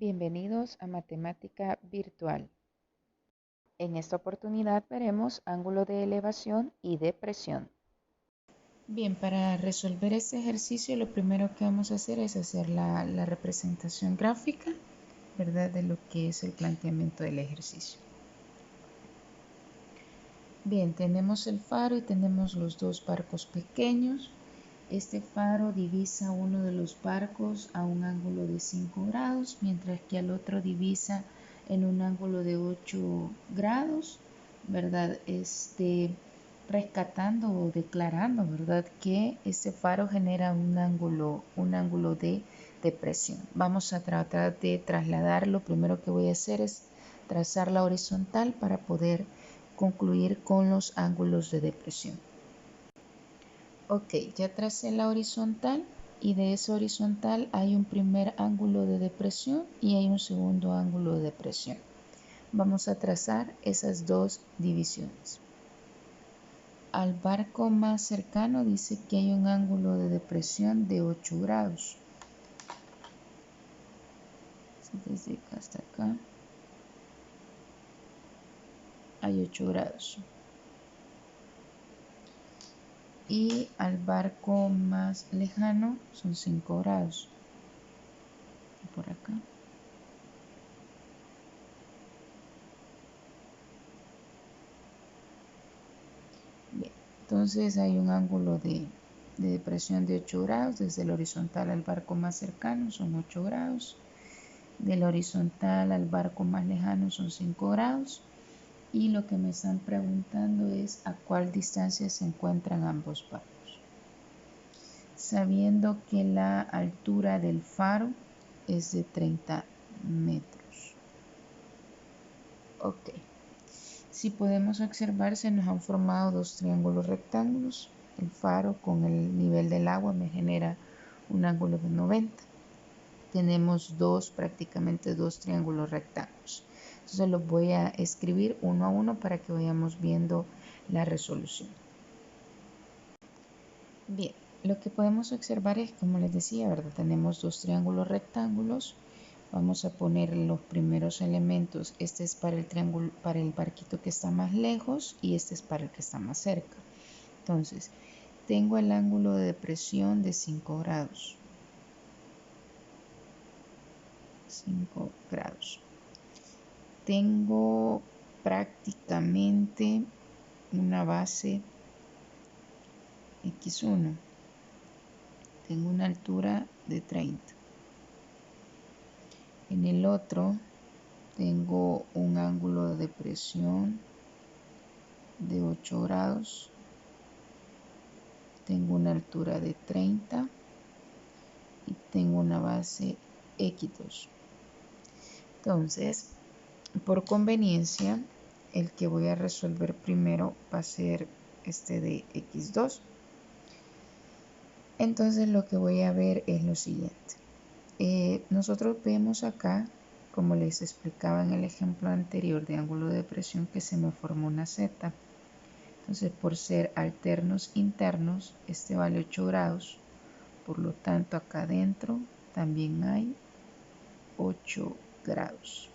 Bienvenidos a Matemática Virtual. En esta oportunidad veremos ángulo de elevación y de presión. Bien, para resolver este ejercicio lo primero que vamos a hacer es hacer la representación gráfica, ¿verdad?, de lo que es el planteamiento del ejercicio. Bien, tenemos el faro y tenemos los dos barcos pequeños. Este faro divisa uno de los barcos a un ángulo de 5 grados, mientras que al otro divisa en un ángulo de 8 grados, ¿verdad? Rescatando o declarando, ¿verdad?, que este faro genera un ángulo de depresión. Vamos a tratar de trasladarlo. Lo primero que voy a hacer es trazar la horizontal para poder concluir con los ángulos de depresión. Ok, ya tracé la horizontal y de esa horizontal hay un primer ángulo de depresión y hay un segundo ángulo de depresión. Vamos a trazar esas dos divisiones. Al barco más cercano dice que hay un ángulo de depresión de 8 grados. Desde acá hasta acá hay 8 grados. Y al barco más lejano son 5 grados. Por acá. Bien, entonces hay un ángulo de depresión de 8 grados. Desde el horizontal al barco más cercano son 8 grados. Del horizontal al barco más lejano son 5 grados. Y lo que me están preguntando es a cuál distancia se encuentran ambos barcos. Sabiendo que la altura del faro es de 30 metros. Ok. Si podemos observar, se nos han formado dos triángulos rectángulos. El faro con el nivel del agua me genera un ángulo de 90. Tenemos prácticamente dos triángulos rectángulos. Entonces los voy a escribir uno a uno para que vayamos viendo la resolución. Bien, lo que podemos observar es, como les decía, ¿verdad?, tenemos dos triángulos rectángulos. Vamos a poner los primeros elementos. Este es para el triángulo, para el barquito que está más lejos, y este es para el que está más cerca. Entonces, tengo el ángulo de depresión de 5 grados. 5 grados. Tengo prácticamente una base x1. Tengo una altura de 30. En el otro tengo un ángulo de depresión de 8 grados. Tengo una altura de 30 y tengo una base x2. Entonces, por conveniencia, el que voy a resolver primero va a ser este de x2. Entonces lo que voy a ver es lo siguiente. Nosotros vemos acá, como les explicaba en el ejemplo anterior de ángulo de depresión, que se me formó una z. Entonces, por ser alternos internos, este vale 8 grados. Por lo tanto, acá adentro también hay 8 grados.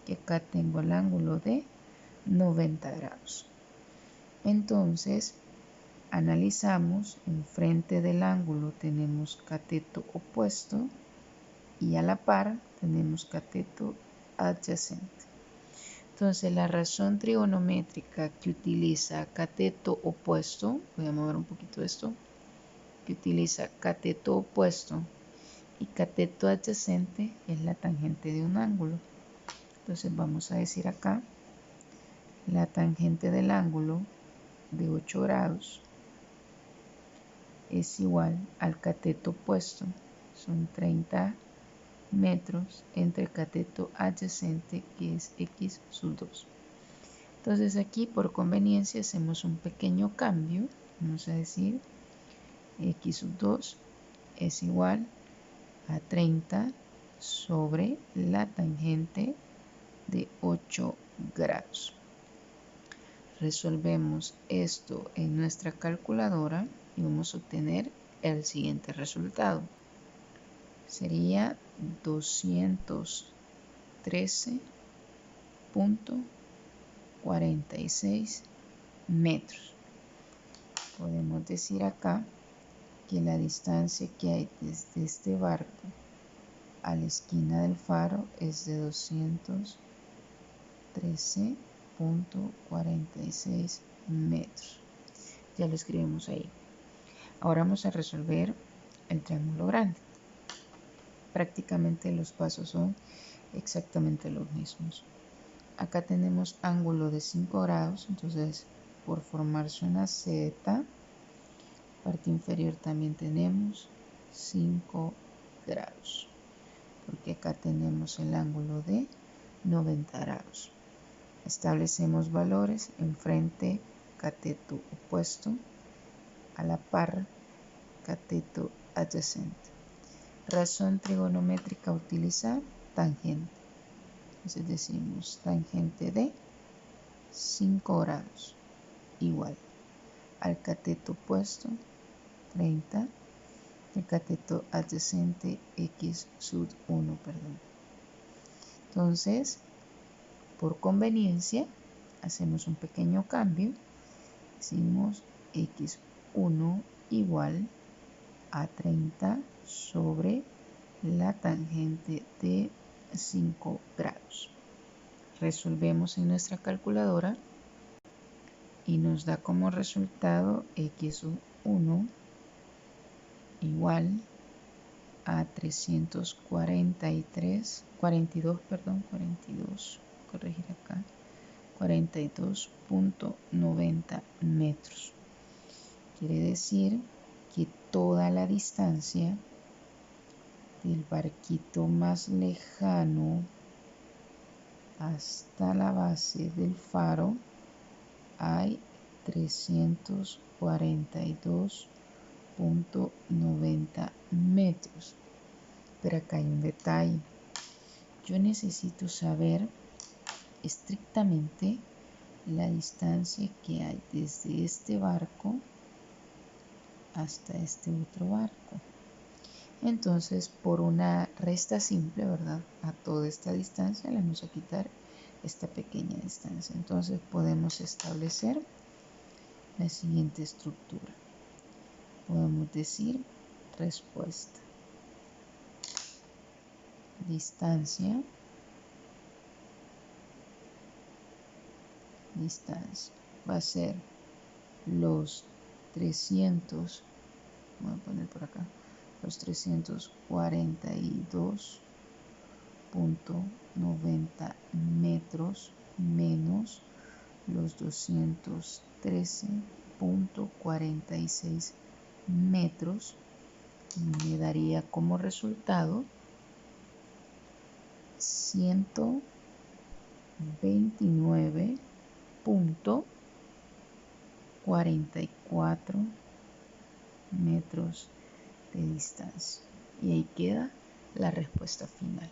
Aquí acá tengo el ángulo de 90 grados. Entonces, analizamos, enfrente del ángulo tenemos cateto opuesto y a la par tenemos cateto adyacente. Entonces, la razón trigonométrica que utiliza cateto opuesto, voy a mover un poquito esto, que utiliza cateto opuesto y cateto adyacente es la tangente de un ángulo. Entonces vamos a decir acá, la tangente del ángulo de 8 grados es igual al cateto opuesto, son 30 metros, entre cateto adyacente, que es x sub 2. Entonces aquí, por conveniencia, hacemos un pequeño cambio. Vamos a decir x sub 2 es igual a 30 sobre la tangente de 8 grados. Resolvemos esto en nuestra calculadora y vamos a obtener el siguiente resultado. sería 213.46 metros. Podemos decir acá que la distancia que hay desde este barco a la esquina del faro es de 213.46 metros. Ya lo escribimos ahí. Ahora vamos a resolver el triángulo grande. Prácticamente los pasos son exactamente los mismos. Acá tenemos ángulo de 5 grados, entonces por formarse una Z, parte inferior también tenemos 5 grados, porque acá tenemos el ángulo de 90 grados. Establecemos valores, enfrente cateto opuesto, a la par cateto adyacente. Razón trigonométrica a utilizar, tangente. Entonces decimos tangente de 5 grados igual al cateto opuesto 30, el cateto adyacente x sub 1, perdón. Entonces, por conveniencia, hacemos un pequeño cambio. Decimos x1 igual a 30 sobre la tangente de 5 grados. Resolvemos en nuestra calculadora y nos da como resultado x1 igual a 42.90 metros. Quiere decir que toda la distancia del barquito más lejano hasta la base del faro hay 342.90 metros. Pero acá hay un detalle. Yo necesito saber estrictamente la distancia que hay desde este barco hasta este otro barco. Entonces, por una resta simple, ¿verdad? A toda esta distancia le vamos a quitar esta pequeña distancia. Entonces podemos establecer la siguiente estructura. Podemos decir respuesta. Distancia va a ser los 300, voy a poner por acá, los 342.90 metros menos los 213.46 metros, me daría como resultado 129.44 metros de distancia. Y ahí queda la respuesta final.